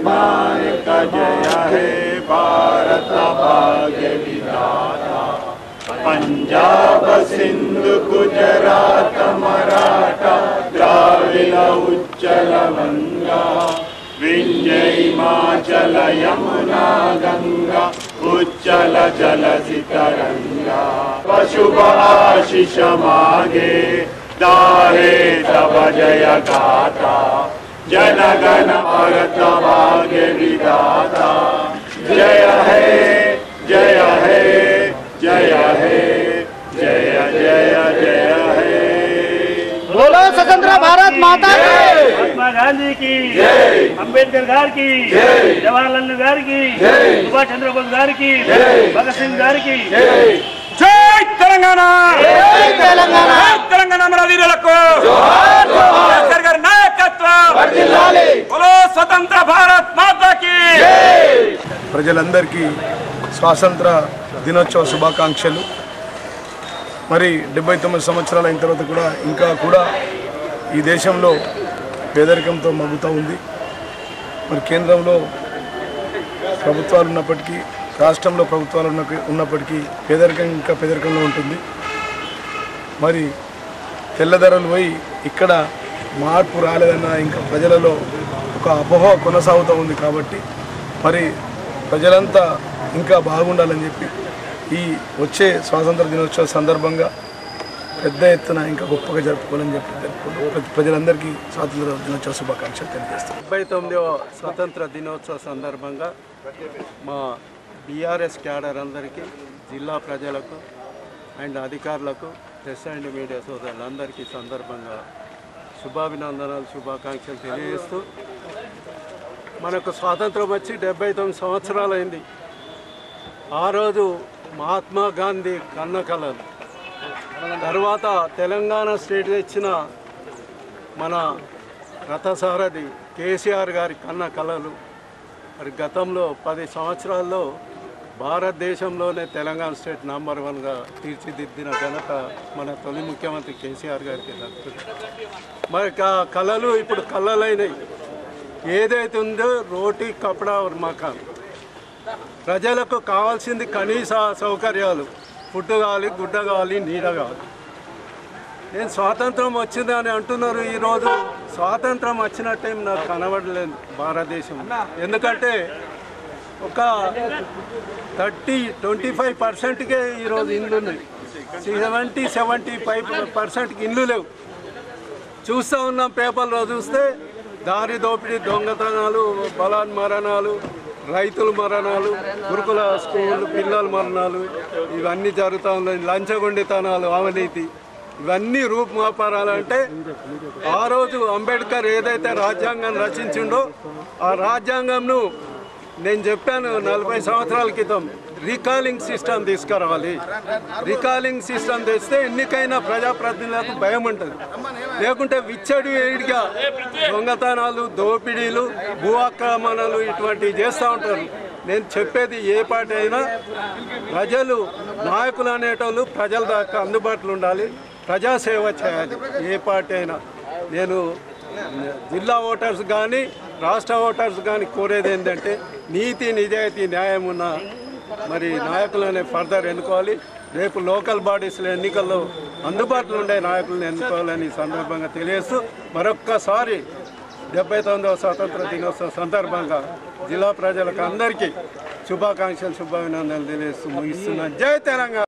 विनायक जय हे भारत भाग्य विधाता। पंजाब सिंधु गुजरात मराठा द्राविड़ उच्चल गंगा विंध्य हिमाचल यमुना गंगा उच्चल जलधि तरंगा। शुभ आशीष मागे दाहे तब जय गाथा। जन गण भारत भाग्य विधाता। जय हे जय हे जय हे जय जय जय हे। बोलो स्वतंत्र भारत माता की। महात्मा गांधी की जय। अंबेडकर गार की जय। जवाहरलाल नेहरू गार की जय। सुभाष चंद्र बोस गार की जय। भगत सिंह गार की जय। जय तेलंगाना। जय तेलंगाना। तेलंगाना మన వీరులకు जोहार जोहार। అంబేద్కర్ గారి నాయకత్వం వర్ధిల్లాలి। बोलो स्वतंत्र भारत माता की जय। ప్రజలందరికీ స్వాతంత్ర దినోత్సవ శుభాకాంక్షలు। మరి 79 సంవత్సరాల అయిన తర్వాత కూడా ఇంకా కూడా ఈ దేశంలో పేదరికంతో మగ్గుతూ ఉంది। మరి కేంద్రంలో ప్రభుత్వాలు ఉన్నప్పటికీ రాష్ట్రంలో ప్రభుత్వాలు ఉన్నప్పటికీ పేదరికం ఇంకా పేదరికంలో ఉంటుంది। మరి తెల్లధరలు పోయి ఇక్కడ మార్పు రాలేదన్న ఇంకా ప్రజలలో ఒక అపోహ కొనసాగుతూ ఉంది। కాబట్టి మరి ప్రజలంతా ఇంకా బాగుండాలని చెప్పి ఈ వచ్చే స్వాతంత్ర దినోత్సవ సందర్భంగా పెద్ద ఎత్తున ఇంకా గొప్పగా జరుపుకోవాలని చెప్పి ప్రజలందరికీ స్వాతంత్ర దినోత్సవ శుభాకాంక్షలు తెలియజేస్తాం। 79వ స్వతంత్ర దినోత్సవ సందర్భంగా మా బీఆర్ఎస్ క్యాడర్ అందరికీ జిల్లా ప్రజలకు అండ్ అధికారులకు ప్రెస్ అండ్ మీడియా సోదరులందరికీ సందర్భంగా శుభాభినందనాలు శుభాకాంక్షలు తెలియజేస్తూ మనకు స్వాతంత్రం వచ్చి 79 సంవత్సరాలైంది। ఆ రోజు మహాత్మా గాంధీ కన్న కలలు తర్వాత తెలంగాణ స్టేట్ తెచ్చిన మన రథసారథి కేసీఆర్ గారి కన్న కలలు మరి గతంలో 10 సంవత్సరాల్లో భారతదేశంలోనే తెలంగాణ స్టేట్ నంబర్ 1గా తీర్చిదిద్దిన ఘనత మన తొలి ముఖ్యమంత్రి కేసీఆర్ గారికి దక్కుతుంది। మరి కళలు ఇప్పుడు కళలైనవి। ఏదైతే ఉందో రోటీ కపడా మకాన్ ప్రజలకు కావాల్సింది కనీస సౌకర్యాలు, ఫుడ్ కావాలి, గుడ్డ కావాలి, నీడ కావాలి। నేను స్వాతంత్రం వచ్చిందని అంటున్నారు, ఈరోజు స్వాతంత్రం వచ్చిన టైం నాకు కనబడలేదు భారతదేశం। ఎందుకంటే ఒక 25%కే ఈరోజు ఇండ్లు ఉన్నాయి, 75% ఇండ్లు లేవు। చూస్తూ ఉన్నాం పేపర్లో చూస్తే దారి దోపిడీ, దొంగతనాలు, బలాన్మరణాలు, రైతుల మరణాలు, గురుకుల స్కూళ్ళు పిల్లల మరణాలు ఇవన్నీ జరుగుతూ ఉన్నాయి। లంచగొండితనాలు, అవినీతి ఇవన్నీ రూపుమాపారాలంటే ఆ రోజు అంబేద్కర్ ఏదైతే రాజ్యాంగం రచించిండో ఆ రాజ్యాంగంను నేను చెప్పాను 40 సంవత్సరాల క్రితం రీకాలింగ్ సిస్టమ్ తీసుకురావాలి। రీకాలింగ్ సిస్టమ్ తెస్తే ఎన్నికైన ప్రజాప్రతినిధులకు భయం ఉంటుంది, లేకుంటే విచ్చడి వేడిగా దొంగతనాలు, దోపిడీలు, భూ ఆక్రమణలు ఇటువంటివి చేస్తూ ఉంటారు। నేను చెప్పేది ఏ పార్టీ అయినా ప్రజలు నాయకులు అనేటోళ్ళు ప్రజల దాకా అందుబాటులో ఉండాలి, ప్రజాసేవ చేయాలి ఏ పార్టీ అయినా। నేను జిల్లా ఓటర్స్ కానీ రాష్ట్ర ఓటర్స్ కానీ కోరేది ఏంటంటే నీతి నిజాయితీ న్యాయం ఉన్న మరి నాయకులనే ఫర్దర్ ఎన్నుకోవాలి। రేపు లోకల్ బాడీస్లో ఎన్నికల్లో అందుబాటులో ఉండే నాయకులను ఎన్నుకోవాలని సందర్భంగా తెలియజేస్తూ మరొక్కసారి 79వ స్వాతంత్ర దినోత్సవ సందర్భంగా జిల్లా ప్రజలకు అందరికీ శుభాకాంక్షలు శుభాభినందనలు తెలియజేస్తూ ముగిస్తున్నాను। జై తెలంగాణ।